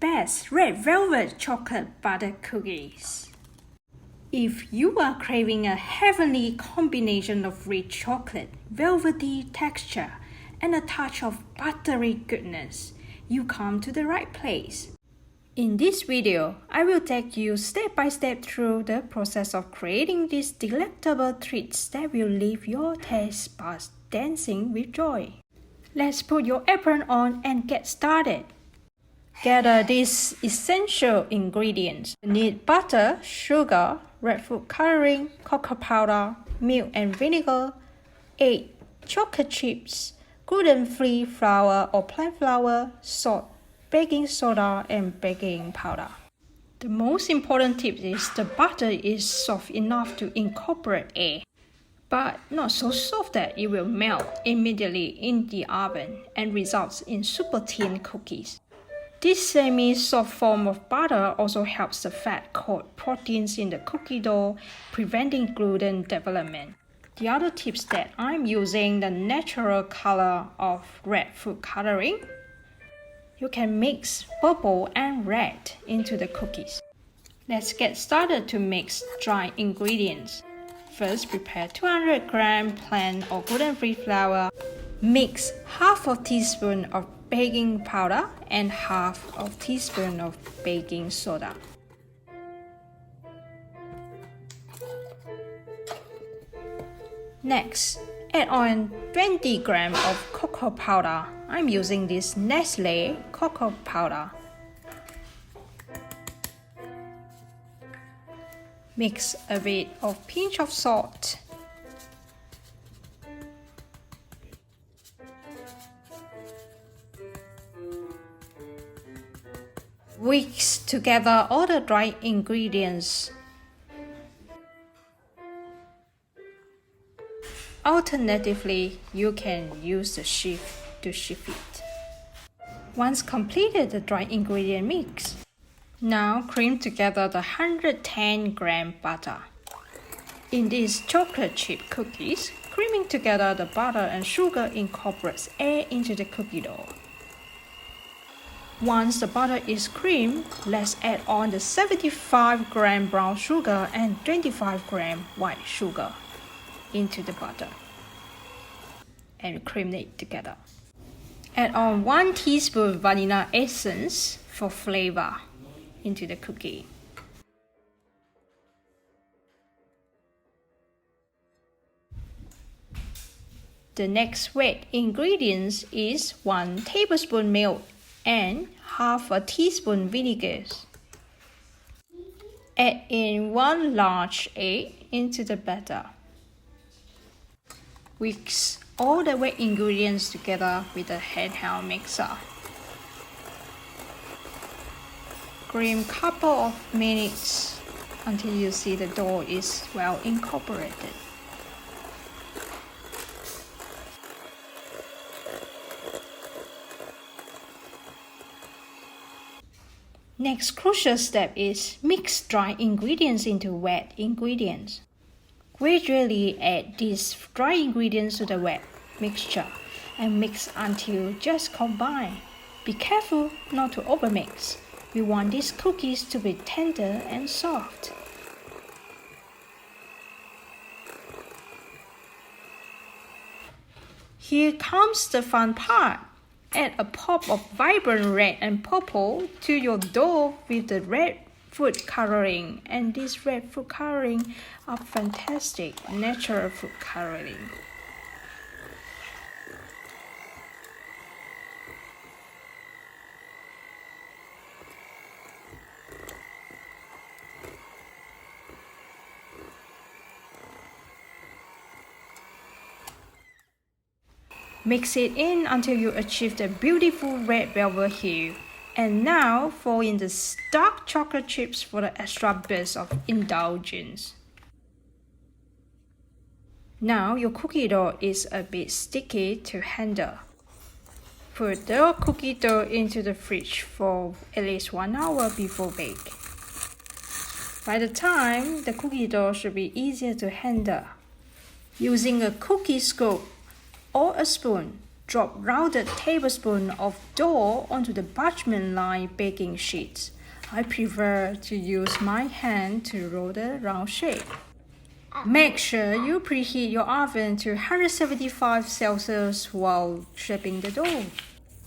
best red velvet chocolate butter cookies. If you are craving a heavenly combination of rich chocolate, velvety texture, and a touch of buttery goodness, you come to the right place. In this video, I will take you step by step through the process of creating these delectable treats that will leave your taste buds dancing with joy. Let's put your apron on and get started. Gather these essential ingredients. You need butter, sugar, red food coloring, cocoa powder, milk and vinegar, egg, chocolate chips, gluten-free flour or plant flour, salt, baking soda, and baking powder. The most important tip is the butter is soft enough to incorporate air, but not so soft that it will melt immediately in the oven and results in super thin cookies. This semi-soft form of butter also helps the fat-coated proteins in the cookie dough, preventing gluten development. The other tips that I'm using the natural color of red food coloring. You can mix purple and red into the cookies. Let's get started to mix dry ingredients. First, prepare 200 gram plain or gluten-free flour. Mix half a teaspoon of baking powder and half a teaspoon of baking soda. Next, add on 20 grams of cocoa powder. I'm using this Nestle cocoa powder. Mix a bit of pinch of salt. Mix together all the dry ingredients. Alternatively, you can use the sieve to sieve it. Once completed the dry ingredient mix, now cream together the 110 gram butter. In these chocolate chip cookies, creaming together the butter and sugar incorporates air into the cookie dough. Once the butter is creamed, let's add on the 75 gram brown sugar and 25 gram white sugar into the butter and cream it together. Add on 1 teaspoon vanilla essence for flavor into the cookie. The next wet ingredients is 1 tablespoon milk and half a teaspoon vinegar. Add in 1 large egg into the batter. Mix all the wet ingredients together with a handheld mixer. Cream couple of minutes until you see the dough is well incorporated. Next crucial step is mix dry ingredients into wet ingredients. Gradually add these dry ingredients to the wet mixture and mix until just combine. Be careful not to overmix. We want these cookies to be tender and soft. Here comes the fun part. Add a pop of vibrant red and purple to your dough with the red food coloring, and this red food coloring are fantastic natural food coloring. Mix it in until you achieve the beautiful red velvet hue. And now fold in the dark chocolate chips for the extra burst of indulgence. Now your cookie dough is a bit sticky to handle. Put the cookie dough into the fridge for at least 1 hour before bake. By the time, the cookie dough should be easier to handle. Using a cookie scoop or a spoon, Drop rounded tablespoon of dough onto the parchment-lined baking sheets. I prefer to use my hand to roll the round shape. Make sure you preheat your oven to 175 Celsius while shaping the dough.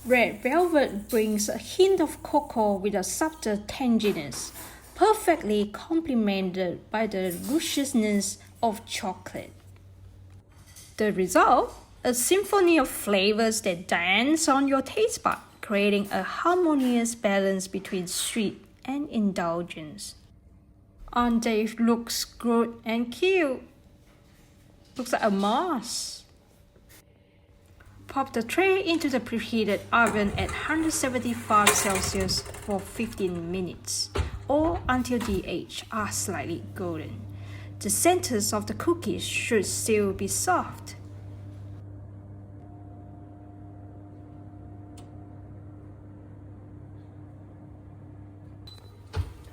Red velvet brings a hint of cocoa with a subtle tanginess, perfectly complemented by the lusciousness of chocolate. The result? A symphony of flavors that dance on your taste bud, creating a harmonious balance between sweet and indulgence. And it looks good and cute. Looks like a moss. Pop the tray into the preheated oven at 175 Celsius for 15 minutes, or until the edges are slightly golden. The centers of the cookies should still be soft.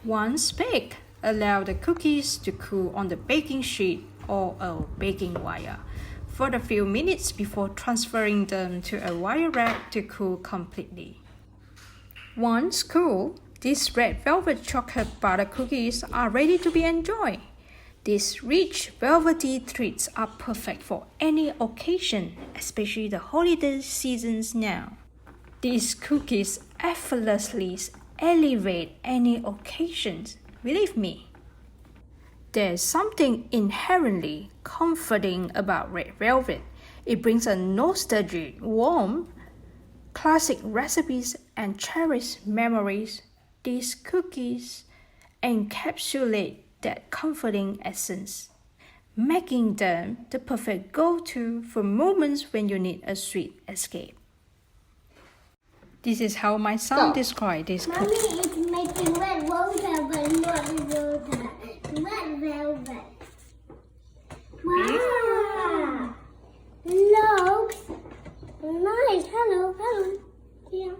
Once baked, allow the cookies to cool on the baking sheet or a baking wire for a few minutes before transferring them to a wire rack to cool completely. Once cool, these red velvet chocolate butter cookies are ready to be enjoyed. These rich, velvety treats are perfect for any occasion, especially the holiday seasons now. These cookies effortlessly elevate any occasions, believe me. There's something inherently comforting about red velvet. It brings a nostalgic, warm, classic recipes and cherished memories. These cookies encapsulate that comforting essence, making them the perfect go-to for moments when you need a sweet escape. This is how my son described this cookie. Mommy is making red velvet, but not velvet. Red velvet. Wow! Looks nice. Hello. Yeah.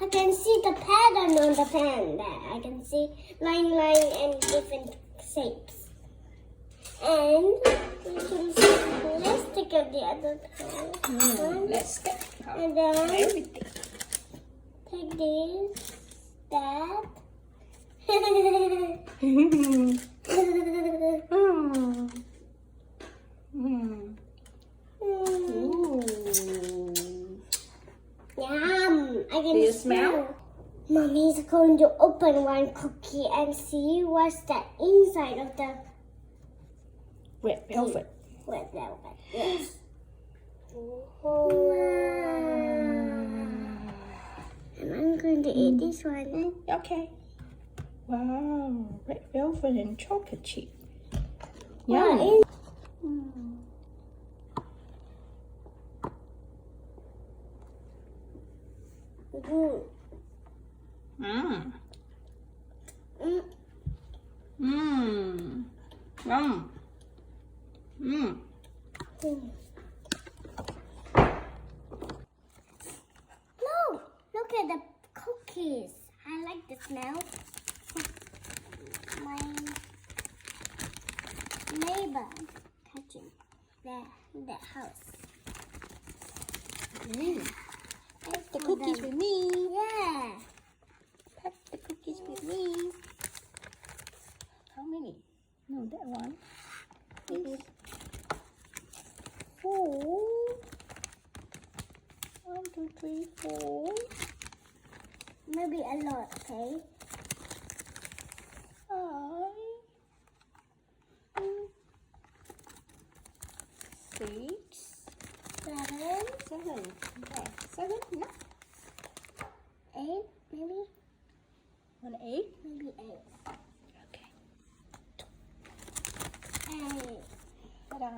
I can see the pattern on the pan there. I can see line and different shapes. And you can see let's stick at the other pan. Let's stick And then everything. take this, that. Yum! I can Do you smell? Mommy's going to open one cookie and see what's the inside of the Red velvet. red velvet. Yes. And I'm going to eat this one. Okay. Wow, red velvet and chocolate chip. Wow, Yum. Good. Mmm. Mm. Mmm. Yum. Mmm. No, look at the cookies. I like the smell. My neighbor touching the house. Pack the cookies with me. Yeah. Pack the cookies with me. How many? No, that one. Is 4. 1, 2, 3, 4. Maybe a lot, okay? 5. 6. 7, 7. Okay. 7? No. 8, maybe? 1, 8. Maybe 8. Okay. 8. Ta-da.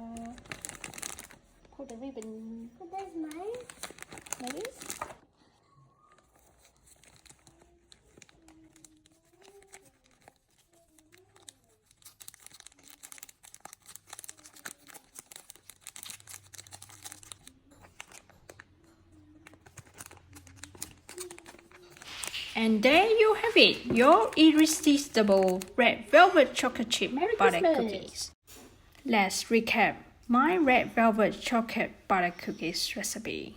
Put the ribbon. So that's mine. Maybe. And there you have it, your irresistible red velvet chocolate chip butter cookies. Let's recap my red velvet chocolate butter cookies recipe.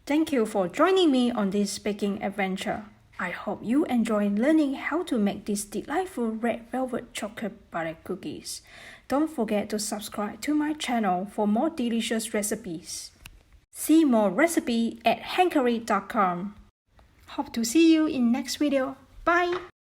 Thank you for joining me on this baking adventure. I hope you enjoy learning how to make these delightful red velvet chocolate butter cookies. Don't forget to subscribe to my channel for more delicious recipes. See more recipe at hankery.com. Hope to see you in next video. Bye!